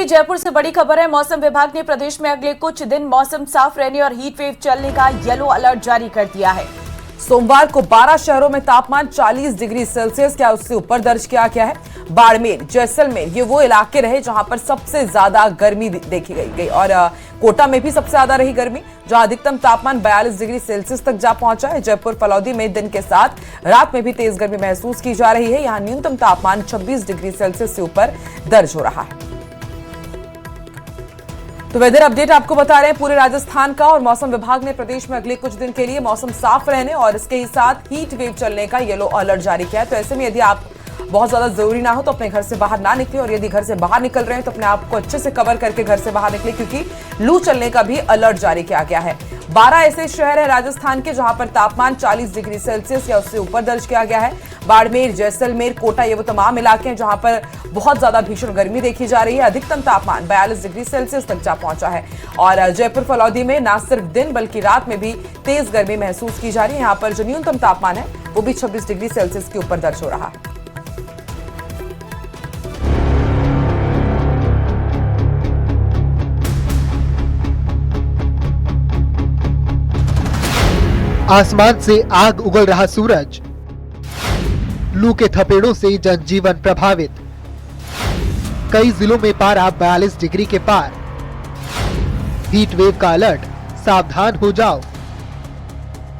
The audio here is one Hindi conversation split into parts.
अभी जयपुर से बड़ी खबर है। मौसम विभाग ने प्रदेश में अगले कुछ दिन मौसम साफ रहने और हीट वेव चलने का येलो अलर्ट जारी कर दिया है। सोमवार को 12 शहरों में तापमान 40 डिग्री सेल्सियस या उससे ऊपर दर्ज किया गया है। बाड़मेर, जैसलमेर ये वो इलाके रहे जहां पर सबसे ज्यादा गर्मी देखी गई और कोटा में भी सबसे ज्यादा रही गर्मी, जहां अधिकतम तापमान 42 डिग्री सेल्सियस तक जा पहुंचा है। जयपुर फलौदी में दिन के साथ रात में भी तेज गर्मी महसूस की जा रही है। यहां न्यूनतम तापमान 26 डिग्री सेल्सियस से ऊपर दर्ज हो रहा है। तो वेदर अपडेट आपको बता रहे हैं पूरे राजस्थान का, और मौसम विभाग ने प्रदेश में अगले कुछ दिन के लिए मौसम साफ रहने और इसके ही साथ हीट वेव चलने का येलो अलर्ट जारी किया है। तो ऐसे में यदि आप बहुत ज्यादा जरूरी ना हो तो अपने घर से बाहर ना निकले, और यदि घर से बाहर निकल रहे हैं तो अपने आप को अच्छे से कवर करके घर से बाहर निकले, क्योंकि लू चलने का भी अलर्ट जारी किया गया है। 12 ऐसे शहर है राजस्थान के जहां पर तापमान 40 डिग्री सेल्सियस या उससे ऊपर दर्ज किया गया है। बाड़मेर, जैसलमेर, कोटा ये वो तमाम इलाके हैं जहां पर बहुत ज्यादा भीषण गर्मी देखी जा रही है। अधिकतम तापमान 42 डिग्री सेल्सियस तक जा पहुंचा है। और जयपुर फलौदी में न सिर्फ दिन बल्कि रात में भी तेज गर्मी महसूस की जा रही है। यहाँ पर जो न्यूनतम तापमान है वो भी 26 डिग्री सेल्सियस के ऊपर दर्ज हो रहा है। आसमान से आग उगल रहा सूरज, लू के थपेड़ों से जनजीवन प्रभावित, कई जिलों में पारा 42 डिग्री के पार, हीट वेव का अलर्ट, सावधान हो जाओ।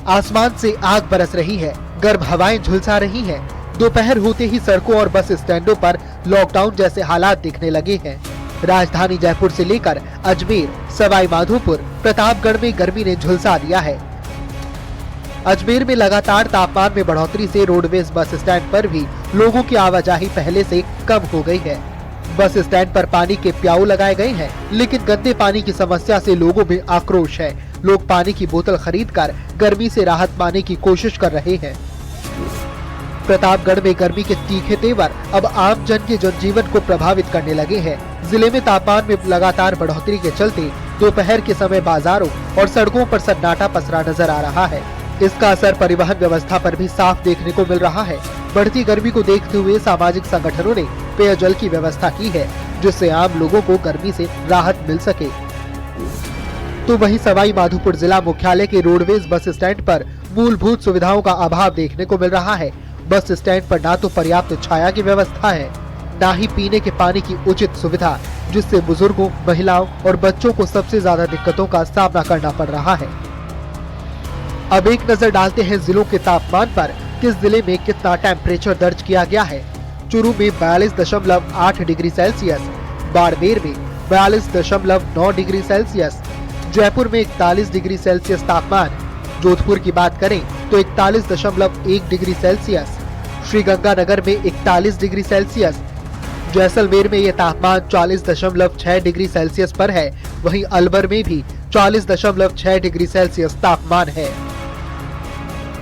आसमान से आग बरस रही है, गर्म हवाएं झुलसा रही हैं। दोपहर होते ही सड़कों और बस स्टैंडों पर लॉकडाउन जैसे हालात दिखने लगे हैं। राजधानी जयपुर से लेकर अजमेर, सवाई माधोपुर, प्रतापगढ़ में गर्मी ने झुलसा दिया है। अजमेर में लगातार तापमान में बढ़ोतरी से रोडवेज बस स्टैंड पर भी लोगों की आवाजाही पहले से कम हो गई है। बस स्टैंड पर पानी के प्याऊ लगाए गए हैं, लेकिन गंदे पानी की समस्या से लोगों में आक्रोश है। लोग पानी की बोतल खरीदकर गर्मी से राहत पाने की कोशिश कर रहे हैं। प्रतापगढ़ में गर्मी के तीखे तेवर अब आम जन के जनजीवन को प्रभावित करने लगे हैं। जिले में तापमान में लगातार बढ़ोतरी के चलते दोपहर के समय बाजारों और सड़कों पर सन्नाटा पसरा नजर आ रहा है। इसका असर परिवहन व्यवस्था पर भी साफ देखने को मिल रहा है। बढ़ती गर्मी को देखते हुए सामाजिक संगठनों ने पेयजल की व्यवस्था की है, जिससे आम लोगों को गर्मी से राहत मिल सके। तो वहीं सवाई माधोपुर जिला मुख्यालय के रोडवेज बस स्टैंड पर मूलभूत सुविधाओं का अभाव देखने को मिल रहा है। बस स्टैंड पर न तो पर्याप्त छाया की व्यवस्था है, न ही पीने के पानी की उचित सुविधा, जिससे बुजुर्गों, महिलाओं और बच्चों को सबसे ज्यादा दिक्कतों का सामना करना पड़ रहा है। अब एक नजर डालते हैं जिलों के तापमान पर। किस जिले में कितना टेम्परेचर दर्ज किया गया है। चूरू में 42.8 डिग्री सेल्सियस, बाड़मेर में 42.9 डिग्री सेल्सियस, जयपुर में 41 डिग्री सेल्सियस तापमान, जोधपुर की बात करें तो 41.1 डिग्री सेल्सियस, श्रीगंगानगर में 41 डिग्री सेल्सियस, जैसलमेर में यह तापमान 40.6 डिग्री सेल्सियस पर है। वहीं अलवर में भी 40.6 डिग्री सेल्सियस तापमान है।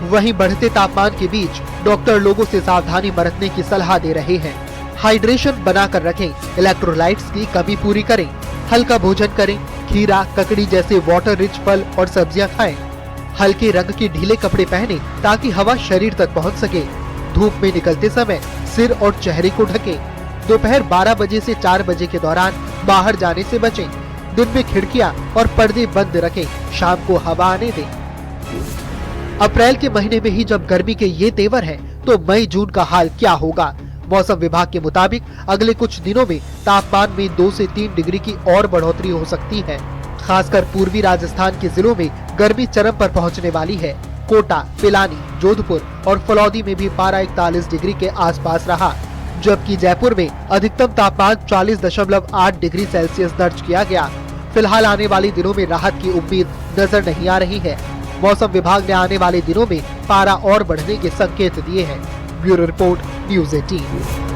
वहीं बढ़ते तापमान के बीच डॉक्टर लोगों से सावधानी बरतने की सलाह दे रहे हैं। हाइड्रेशन बनाकर रखें, इलेक्ट्रोलाइट्स की कमी पूरी करें, हल्का भोजन करें, खीरा, ककड़ी जैसे वाटर रिच फल और सब्जियां खाएं, हल्के रंग के ढीले कपड़े पहने ताकि हवा शरीर तक पहुंच सके। धूप में निकलते समय सिर और चेहरे को ढकें। दोपहर 12 बजे से 4 बजे के दौरान बाहर जाने से बचें। दिन में खिड़कियां और पर्दे बंद रखें, शाम को हवा आने दें। अप्रैल के महीने में ही जब गर्मी के ये तेवर हैं, तो मई जून का हाल क्या होगा। मौसम विभाग के मुताबिक अगले कुछ दिनों में तापमान में 2 से 3 डिग्री की और बढ़ोतरी हो सकती है। खासकर पूर्वी राजस्थान के जिलों में गर्मी चरम पर पहुंचने वाली है। कोटा, पिलानी, जोधपुर और फलौदी में भी पारा 41 डिग्री के आसपास रहा, जबकि जयपुर में अधिकतम तापमान 40.8 डिग्री सेल्सियस दर्ज किया गया। फिलहाल आने वाले दिनों में राहत की उम्मीद नजर नहीं आ रही है। मौसम विभाग ने आने वाले दिनों में पारा और बढ़ने के संकेत दिए हैं। Bureau report, news 18।